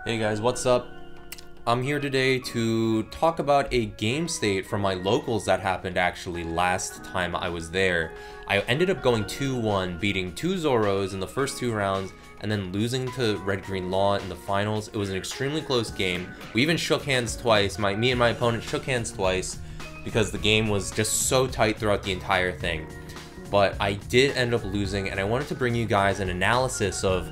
Hey guys, what's up? I'm here today to talk about a game state from my locals that happened actually last time I was there. I ended up going 2-1, beating two Zoros in the first two rounds, and then losing to Red Green Law in the finals. It was an extremely close game. We even shook hands twice. Me and my opponent shook hands twice because the game was just so tight throughout the entire thing. But I did end up losing, and I wanted to bring you guys an analysis of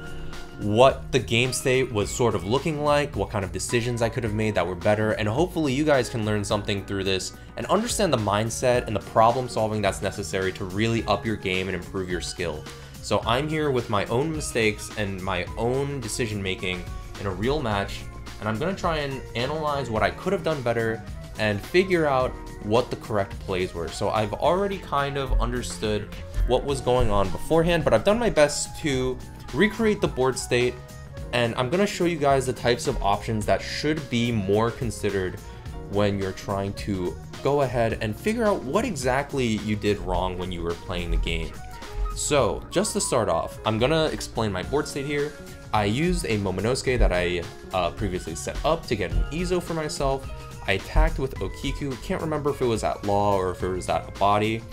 what the game state was sort of looking like, what kind of decisions I could have made that were better, and hopefully you guys can learn something through this and understand the mindset and the problem solving that's necessary to really up your game and improve your skill. So I'm here with my own mistakes and my own decision making in a real match, and I'm going to try and analyze what I could have done better and figure out what the correct plays were. So I've already kind of understood what was going on beforehand, but I've done my best to recreate the board state, and I'm going to show you guys the types of options that should be more considered when you're trying to go ahead and figure out what exactly you did wrong when you were playing the game. So just to start off, I'm going to explain my board state here. I used a Momonosuke that I previously set up to get an Izo for myself. I attacked with Okiku. Can't remember if it was at Law or if it was at a body.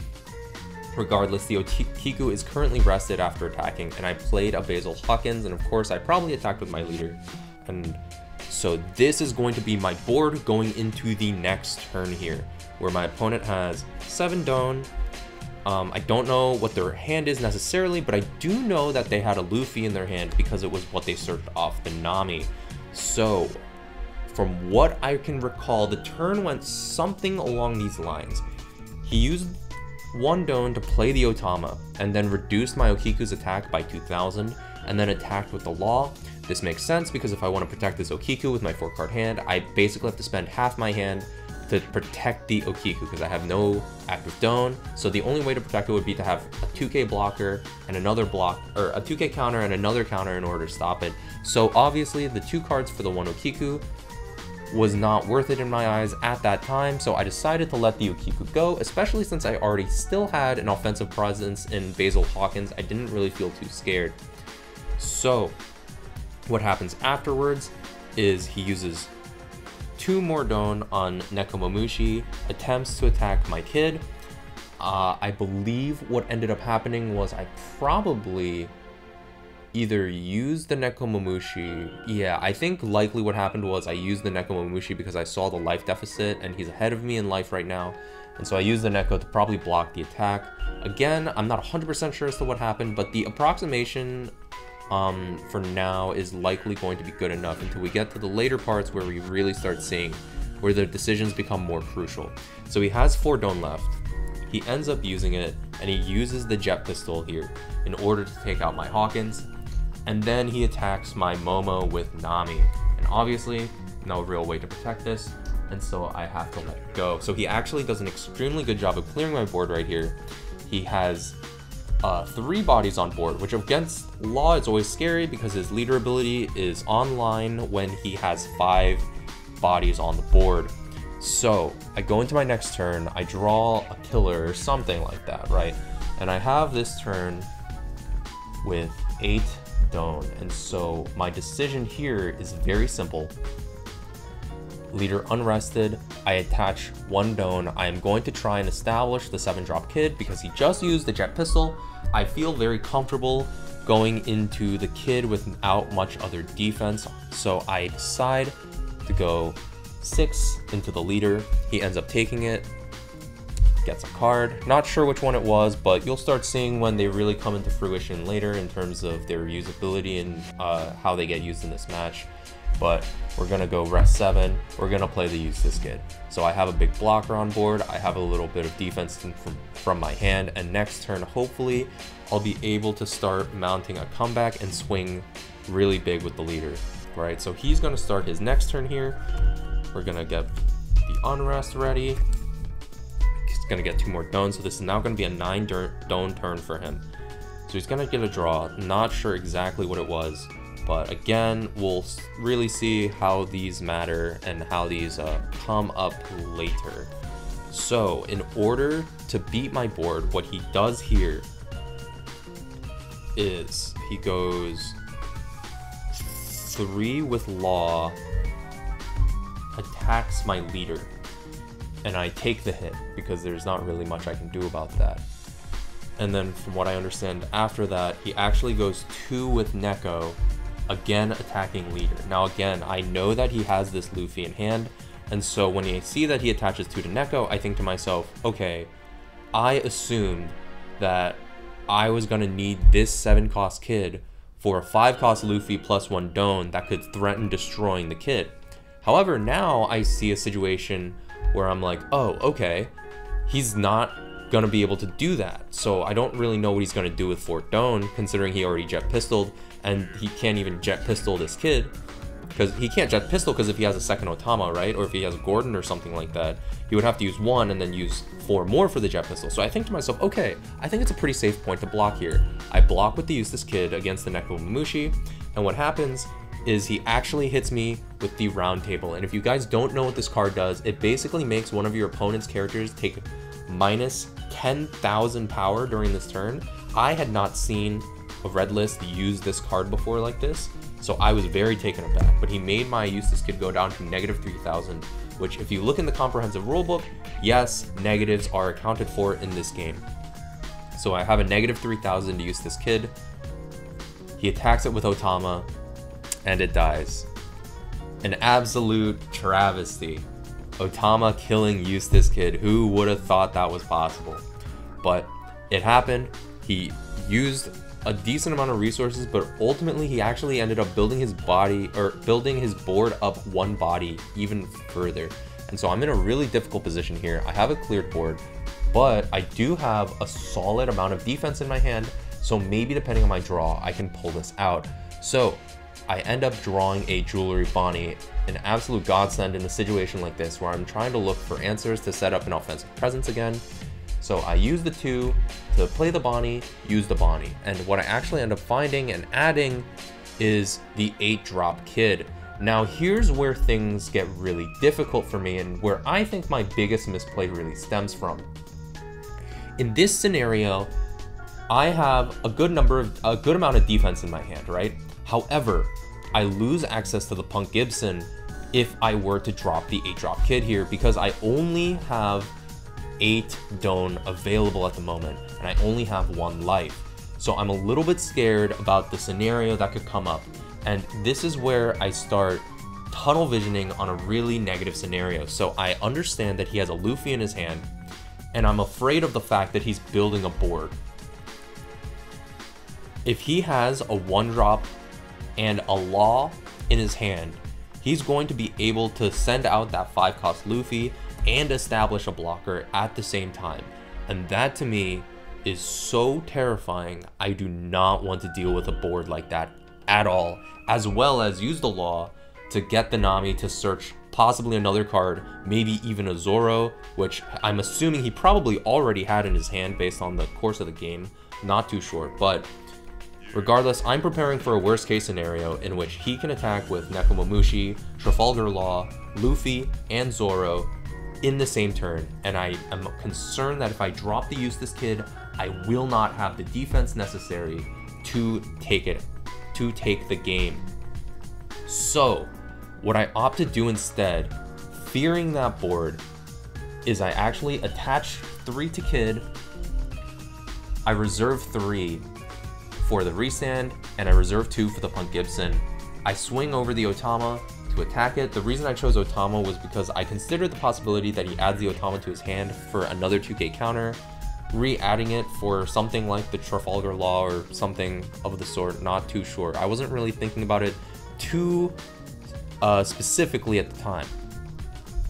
Regardless, the Okiku is currently rested after attacking, and I played a Basil Hawkins, and of course I probably attacked with my leader. And so this is going to be my board going into the next turn here, where my opponent has 7 Don. I don't know what their hand is necessarily, but I do know that they had a Luffy in their hand because it was what they searched off the Nami. So from what I can recall, the turn went something along these lines. He used 1 Don to play the Otama, and then reduced my Okiku's attack by 2000, and then attacked with the Law. This makes sense because if I want to protect this Okiku with my 4-card hand, I basically have to spend half my hand to protect the Okiku because I have no active Don. So the only way to protect it would be to have a 2k blocker and another block, or a 2k counter and another counter in order to stop it. So obviously the 2 cards for the 1 Okiku was not worth it in my eyes at that time, so I decided to let the Okiku go, especially since I already still had an offensive presence in Basil Hawkins. I didn't really feel too scared. So what happens afterwards is he uses 2 more Don on Nekomamushi, attempts to attack my kid. I believe what ended up happening was I probably either used the Nekomamushi. Yeah, I think likely what happened was I used the Nekomamushi because I saw the life deficit and he's ahead of me in life right now. And so I used the Neko to probably block the attack. Again, I'm not 100% sure as to what happened, but the approximation for now is likely going to be good enough until we get to the later parts where we really start seeing where the decisions become more crucial. So he has 4 Don left. He ends up using it, and he uses the Jet Pistol here in order to take out my Hawkins. And then he attacks my Momo with Nami. And obviously, no real way to protect this, and so I have to let it go. So he actually does an extremely good job of clearing my board right here. He has 3 bodies on board, which against Law is always scary because his leader ability is online when he has 5 bodies on the board. So I go into my next turn, I draw a killer or something like that, right? And I have this turn with 8 Don, and so my decision here is very simple. Leader unrested, I attach 1 Don. I am going to try and establish the 7-drop kid because he just used the Jet Pistol. I feel very comfortable going into the kid without much other defense, so I decide to go 6 into the leader. He ends up taking it, gets a card. Not sure which one it was, but you'll start seeing when they really come into fruition later in terms of their usability and how they get used in this match. But we're gonna go rest 7. We're gonna play the use this kid. So I have a big blocker on board. I have a little bit of defense from my hand, and next turn hopefully I'll be able to start mounting a comeback and swing really big with the leader. Right, so he's gonna start his next turn here. We're gonna get the unrest ready. He's gonna get 2 more Don, so this is now gonna be a 9 Don turn for him. So he's gonna get a draw. Not sure exactly what it was, but again, we'll really see how these matter and how these come up later. So in order to beat my board, what he does here is he goes 3 with Law attacks my leader, and I take the hit because there's not really much I can do about that. And then from what I understand after that, he actually goes 2 with Neko, again attacking leader. Now again, I know that he has this Luffy in hand, and so when I see that he attaches 2 to Neko, I think to myself, okay, I assumed that I was going to need this 7-cost kid for a 5-cost Luffy plus 1 Don that could threaten destroying the kid. However, now I see a situation where I'm like, oh, okay, he's not going to be able to do that. So I don't really know what he's going to do with Fort Don, considering he already jet pistoled, and he can't even jet pistol this kid. Because he can't jet pistol because if he has a second Otama, right? Or if he has Gordon or something like that, he would have to use 1 and then use 4 more for the jet pistol. So I think to myself, okay, I think it's a pretty safe point to block here. I block with the Eustace Kid against the Nekomamushi, and what happens is he actually hits me with the Round Table. And if you guys don't know what this card does, it basically makes one of your opponent's characters take minus 10,000 power during this turn. I had not seen a red list use this card before like this, so I was very taken aback, but he made my Eustace Kid go down to negative 3,000, which if you look in the comprehensive rulebook, yes, negatives are accounted for in this game. So I have a negative 3,000 to Eustace Kid. He attacks it with Otama, and it dies. An absolute travesty. Otama killing Eustace Kid. Who would have thought that was possible? But it happened. He used a decent amount of resources, but ultimately he actually ended up building his body, or building his board up 1 body even further. And so I'm in a really difficult position here. I have a cleared board, but I do have a solid amount of defense in my hand, so maybe depending on my draw, I can pull this out. So I end up drawing a Jewelry Bonnie, an absolute godsend in a situation like this where I'm trying to look for answers to set up an offensive presence again. So I use the 2 to play the Bonnie, use the Bonnie. And what I actually end up finding and adding is the 8-drop Kid. Now here's where things get really difficult for me and where I think my biggest misplay really stems from. In this scenario, I have a good amount of defense in my hand, right? However, I lose access to the Punk Gibson if I were to drop the 8-drop Kid here, because I only have 8 Don available at the moment, and I only have 1 life. So I'm a little bit scared about the scenario that could come up. And this is where I start tunnel visioning on a really negative scenario. So I understand that he has a Luffy in his hand, and I'm afraid of the fact that he's building a board. If he has a 1-drop and a Law in his hand, he's going to be able to send out that 5-cost Luffy and establish a blocker at the same time. And that to me is so terrifying. I do not want to deal with a board like that at all, as well as use the Law to get the Nami to search possibly another card, maybe even a Zoro, which I'm assuming he probably already had in his hand based on the course of the game. Not too sure, but regardless, I'm preparing for a worst case scenario in which he can attack with Nekomamushi, Trafalgar Law, Luffy, and Zoro in the same turn, and I am concerned that if I drop the Eustace Kid, I will not have the defense necessary to take the game. So what I opt to do instead, fearing that board, is I actually attach 3 to Kid, I reserve 3 for the Restand, and I reserve 2 for the Punk Gibson. I swing over the Otama to attack it. The reason I chose Otama was because I considered the possibility that he adds the Otama to his hand for another 2k counter, re-adding it for something like the Trafalgar Law or something of the sort, not too sure. I wasn't really thinking about it too specifically at the time.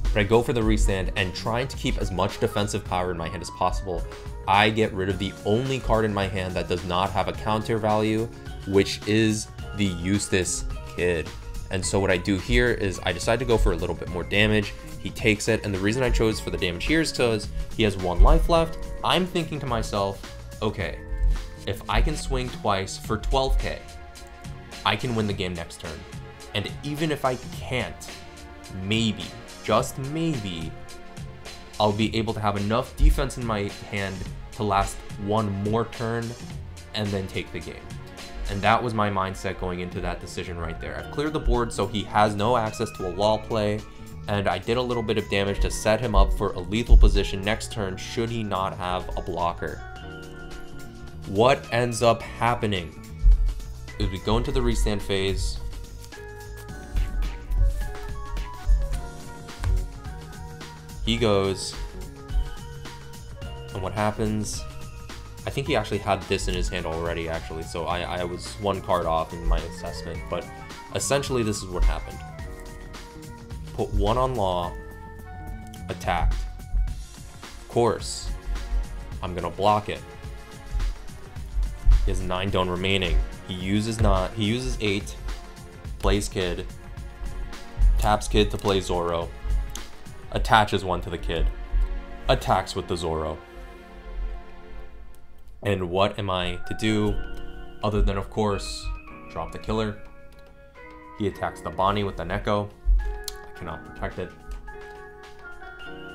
But I go for the Restand, and trying to keep as much defensive power in my hand as possible, I get rid of the only card in my hand that does not have a counter value, which is the Eustace Kid. And so what I do here is I decide to go for a little bit more damage. He takes it, and the reason I chose for the damage here is because he has 1 life left. I'm thinking to myself, okay, if I can swing twice for 12k, I can win the game next turn. And even if I can't, maybe, just maybe, I'll be able to have enough defense in my hand to last 1 more turn and then take the game. And that was my mindset going into that decision right there. I've cleared the board so he has no access to a law play, and I did a little bit of damage to set him up for a lethal position next turn should he not have a blocker. What ends up happening is we go into the restand phase. He goes, and what happens, I think he actually had this in his hand already, actually, so I was one card off in my assessment, but essentially this is what happened. Put 1 on law, attacked. Of course, I'm gonna block it. He has 9 Don remaining. He uses 8, plays Kid, taps Kid to play Zoro, attaches 1 to the Kid, attacks with the Zoro. And what am I to do other than, of course, drop the killer? He attacks the Bonnie with the Neko. I cannot protect it.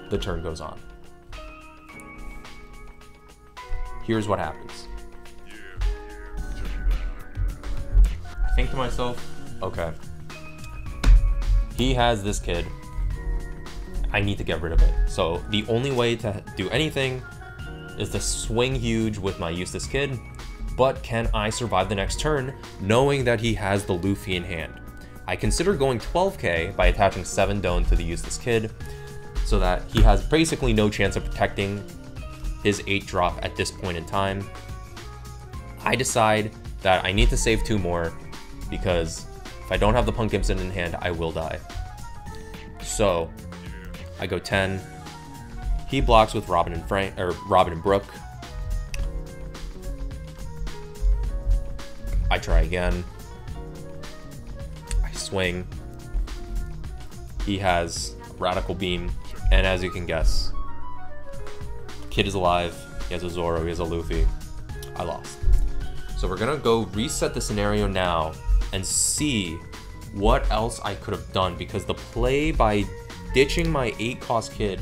The turn goes on. Here's what happens. I think to myself, okay, he has this Kid. I need to get rid of it. So the only way to do anything is to swing huge with my Eustace Kid, but can I survive the next turn knowing that he has the Luffy in hand? I consider going 12k by attaching 7 Don to the Eustace Kid so that he has basically no chance of protecting his 8 drop at this point in time. I decide that I need to save 2 more because if I don't have the Punk Gibson in hand, I will die. So I go 10. He blocks with Robin and Brooke. I try again. I swing. He has Radical Beam, and as you can guess, Kid is alive. He has a Zoro. He has a Luffy. I lost. So we're gonna go reset the scenario now and see what else I could have done, because the play by ditching my 8-cost Kid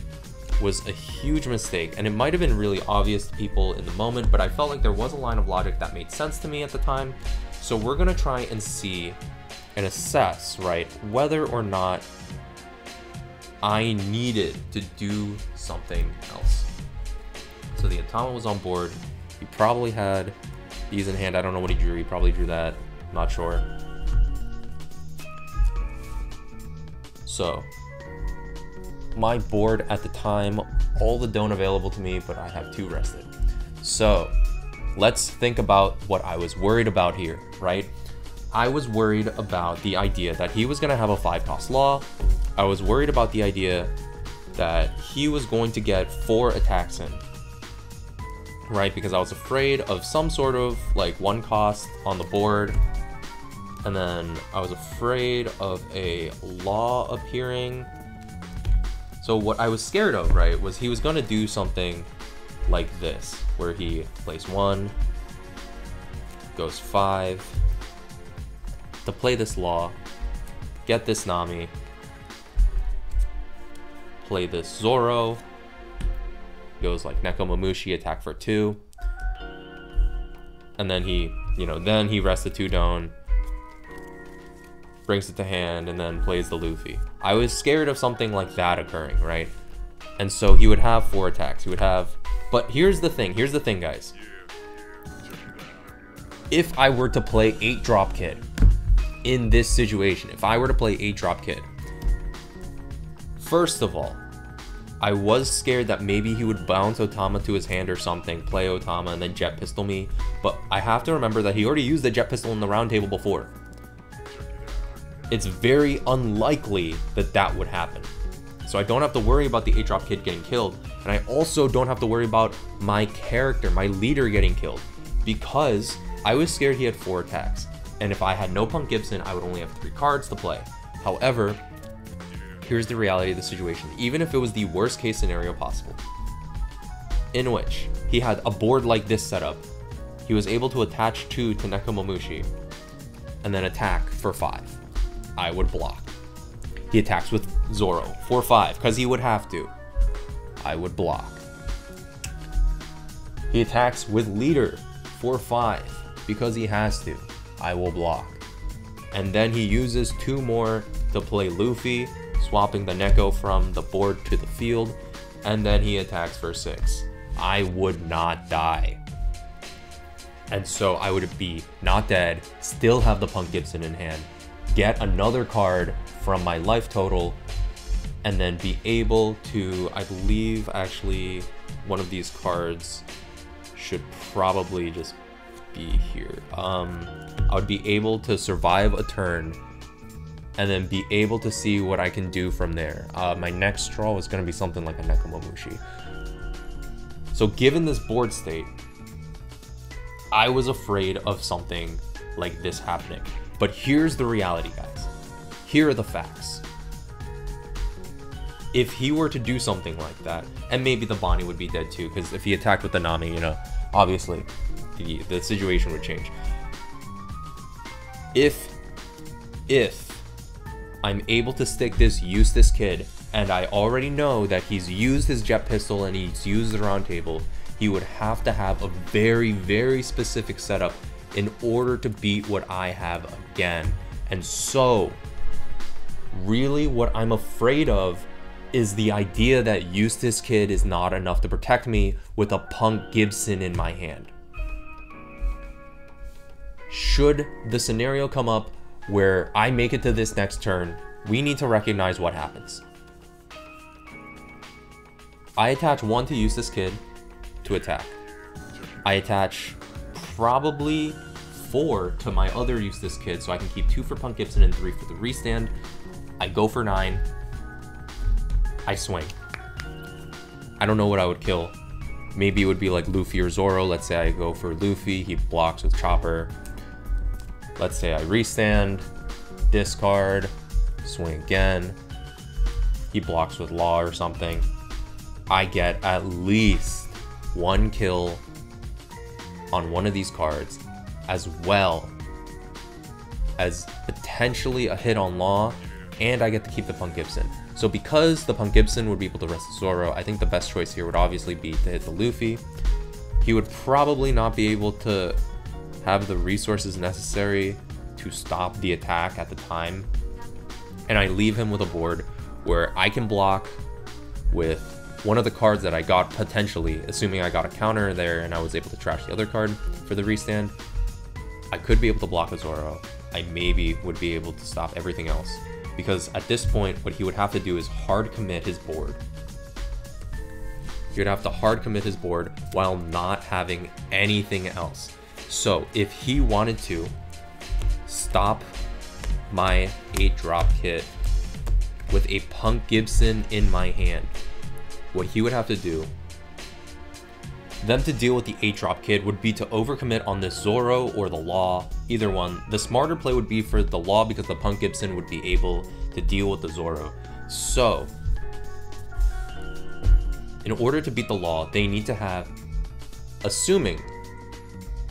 was a huge mistake, and it might have been really obvious to people in the moment, but I felt like there was a line of logic that made sense to me at the time. So we're gonna try and see and assess, right, whether or not I needed to do something else. So the Atama was on board. He probably had these in hand. I don't know what he drew. He probably drew that. Not sure. So my board at the time, all the Don available to me, but I have 2 rested. So let's think about what I was worried about here, right? I was worried about the idea that he was going to have a 5-cost law. I was worried about the idea that he was going to get 4 attacks in, right? Because I was afraid of some sort of like 1 cost on the board. And then I was afraid of a law appearing. So what I was scared of, right, was he was going to do something like this, where he plays 1, goes 5, to play this law, get this Nami, play this Zoro, goes like Nekomamushi, attack for 2, and then he, then he rests the 2 Don, brings it to hand, and then plays the Luffy. I was scared of something like that occurring, right? And so he would have 4 attacks. He would have... But here's the thing, guys. If I were to play 8-drop Kid in this situation, if I were to play 8-drop Kid, first of all, I was scared that maybe he would bounce Otama to his hand or something, play Otama, and then Jet Pistol me. But I have to remember that he already used the Jet Pistol in the round table before. It's very unlikely that that would happen. So I don't have to worry about the 8-drop Kid getting killed. And I also don't have to worry about my character, my leader, getting killed, because I was scared he had 4 attacks. And if I had no Punk Gibson, I would only have 3 cards to play. However, here's the reality of the situation. Even if it was the worst case scenario possible, in which he had a board like this set up, he was able to attach 2 to Nekomamushi and then attack for 5. I would block. He attacks with Zoro for 5 because he would have to. I would block. He attacks with Leader for 5 because he has to. I will block. And then he uses 2 more to play Luffy, swapping the Neko from the board to the field, and then he attacks for 6. I would not die. And so I would be not dead, still have the Punk Gibson in hand, get another card from my life total, and then be able to, I believe actually one of these cards should probably just be here. I would be able to survive a turn and then be able to see what I can do from there. My next draw is going to be something like a Nekomamushi. So given this board state, I was afraid of something like this happening. But here's the reality, guys. Here are the facts. If he were to do something like that, and maybe the Bonnie would be dead too, because if he attacked with the Nami, you know, obviously the situation would change. If I'm able to stick this Eustace kid, and I already know that he's used his jet pistol and he's used the round table, he would have to have a very, very specific setup in order to beat what I have again. And so, really what I'm afraid of is the idea that Eustace kid is not enough to protect me with a Punk Gibson in my hand. Should the scenario come up where I make it to this next turn, we need to recognize what happens. I attach 1 to Eustace kid to attack. I attach probably 4 to my other Eustace kid so I can keep 2 for Punk Gibson and 3 for the restand. I go for 9. I swing. I don't know what I would kill. Maybe it would be like Luffy or Zoro. Let's say I go for Luffy, he blocks with Chopper. Let's say I restand, discard, swing again. He blocks with Law or something. I get at least 1 kill on one of these cards, as well as potentially a hit on Law, and I get to keep the Punk Gibson. So because the Punk Gibson would be able to rest Zoro, I think the best choice here would obviously be to hit the Luffy. He would probably not be able to have the resources necessary to stop the attack at the time. And I leave him with a board where I can block with one of the cards that I got potentially, assuming I got a counter there and I was able to trash the other card for the restand. I could be able to block a Zoro. I maybe would be able to stop everything else. Because at this point, what he would have to do is hard commit his board. He would have to hard commit his board while not having anything else. So if he wanted to stop my 8-drop kit with a Punk Gibson in my hand, what he would have to do then to deal with the 8-drop kid would be to overcommit on the Zoro or the Law, either one. The smarter play would be for the Law because the Punk Gibson would be able to deal with the Zoro. So, in order to beat the Law, they need to have, assuming,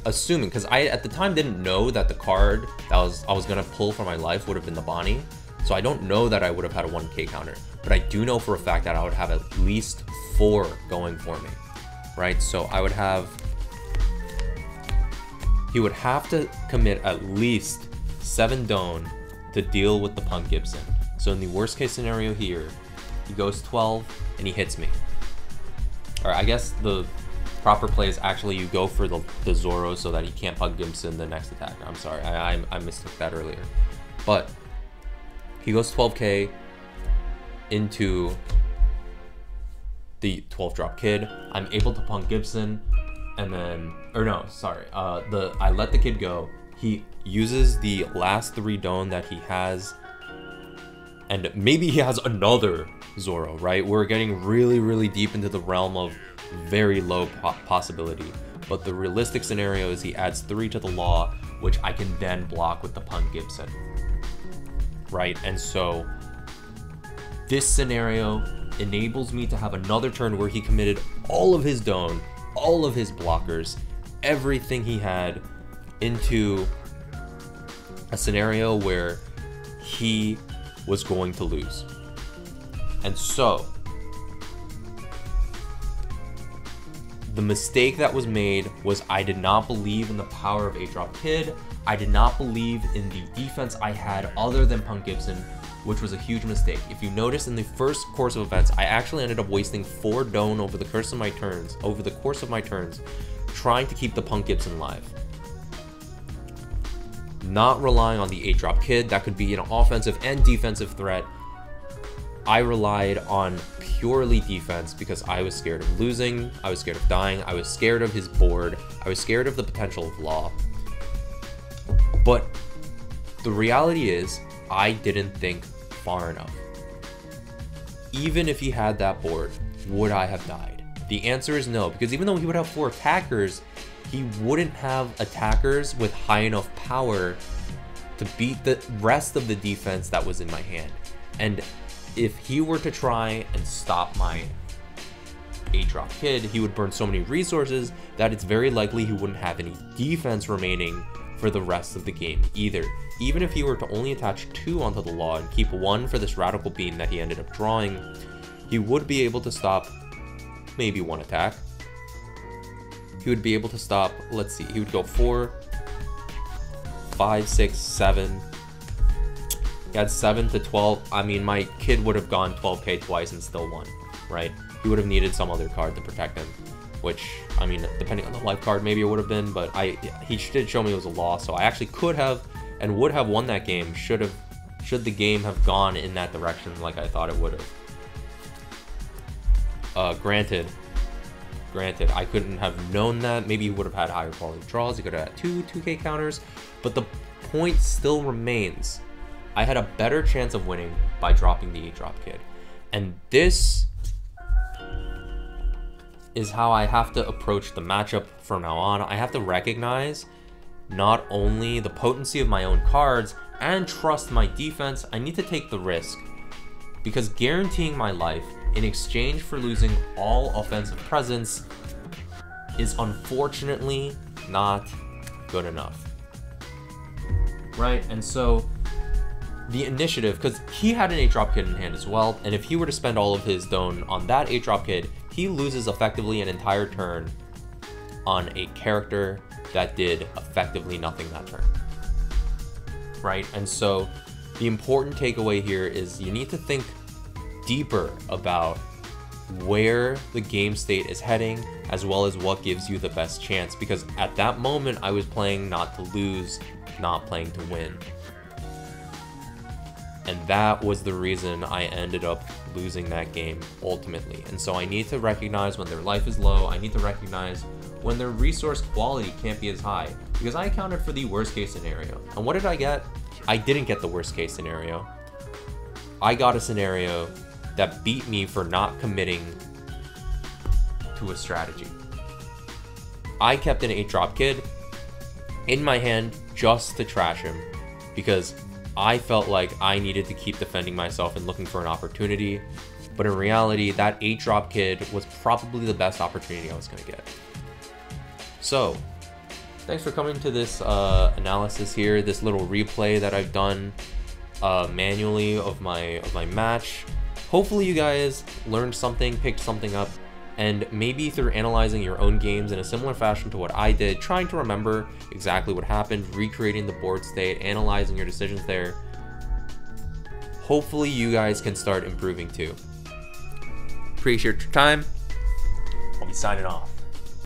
because I at the time didn't know that the card that I was gonna pull for my life would have been the Bonnie, so I don't know that I would have had a 1k counter, but I do know for a fact that I would have at least 4 going for me. Right, so I would have, he would have to commit at least 7 Don to deal with the Punk Gibson. So in the worst case scenario here, he goes 12 and he hits me. Or I guess the proper play is actually you go for the Zoro so that he can't Punk Gibson the next attack. I'm sorry, I mistook that earlier. But he goes 12k into the 12-drop kid. I'm able to Punk Gibson, and then, or no, sorry, I let the kid go. He uses the last 3 Don that he has, and maybe he has another Zoro, right? We're getting really, really deep into the realm of very low possibility. But the realistic scenario is he adds 3 to the Law, which I can then block with the Punk Gibson, right? And so this scenario enables me to have another turn where he committed all of his Don, all of his blockers, everything he had into a scenario where he was going to lose. And so the mistake that was made was I did not believe in the power of 8-drop kid. I did not believe in the defense I had other than Punk Gibson, which was a huge mistake. If you notice in the first course of events, I actually ended up wasting 4 Doan over the course of my turns, trying to keep the Punk Gibson alive. Not relying on the 8-drop kid, that could be an offensive and defensive threat. I relied on purely defense because I was scared of losing, I was scared of dying, I was scared of his board, I was scared of the potential of Law. But the reality is, I didn't think far enough. Even if he had that board, would I have died? The answer is no, because even though he would have 4 attackers, he wouldn't have attackers with high enough power to beat the rest of the defense that was in my hand. And if he were to try and stop my 8-drop kid, he would burn so many resources that it's very likely he wouldn't have any defense remaining for the rest of the game either. Even if he were to only attach 2 onto the Law and keep 1 for this Radical Beam that he ended up drawing, he would be able to stop maybe 1 attack. He would be able to stop, let's see, he would go 4, 5, 6, 7. He had 7 to 12. I mean, my kid would have gone 12k twice and still won, right? He would have needed some other card to protect him, which, I mean, depending on the life card, maybe it would have been, but he did show me it was a loss, so I actually could have and would have won that game should the game have gone in that direction like I thought it would have. Granted, I couldn't have known that. Maybe he would have had higher quality draws. He could have had 2k counters, but the point still remains. I had a better chance of winning by dropping the 8-drop kid. And this is how I have to approach the matchup from now on. I have to recognize not only the potency of my own cards and trust my defense, I need to take the risk. Because guaranteeing my life in exchange for losing all offensive presence is unfortunately not good enough. Right? And so the initiative, because he had an 8-drop kid in hand as well, and if he were to spend all of his Doan on that 8-drop kid, he loses effectively an entire turn on a character that did effectively nothing that turn. Right? And so the important takeaway here is you need to think deeper about where the game state is heading, as well as what gives you the best chance, because at that moment I was playing not to lose, not playing to win. And that was the reason I ended up losing that game ultimately. And so I need to recognize when their life is low, I need to recognize when their resource quality can't be as high, because I accounted for the worst case scenario. And what did I get? I didn't get the worst case scenario. I got a scenario that beat me for not committing to a strategy. I kept an 8-drop kid in my hand just to trash him, because I felt like I needed to keep defending myself and looking for an opportunity. But in reality, that 8-drop kid was probably the best opportunity I was going to get. So, thanks for coming to this analysis here, this little replay that I've done manually of my match. Hopefully you guys learned something, picked something up, and maybe through analyzing your own games in a similar fashion to what I did, trying to remember exactly what happened, recreating the board state, analyzing your decisions there, hopefully you guys can start improving too. Appreciate your time. I'll be signing off.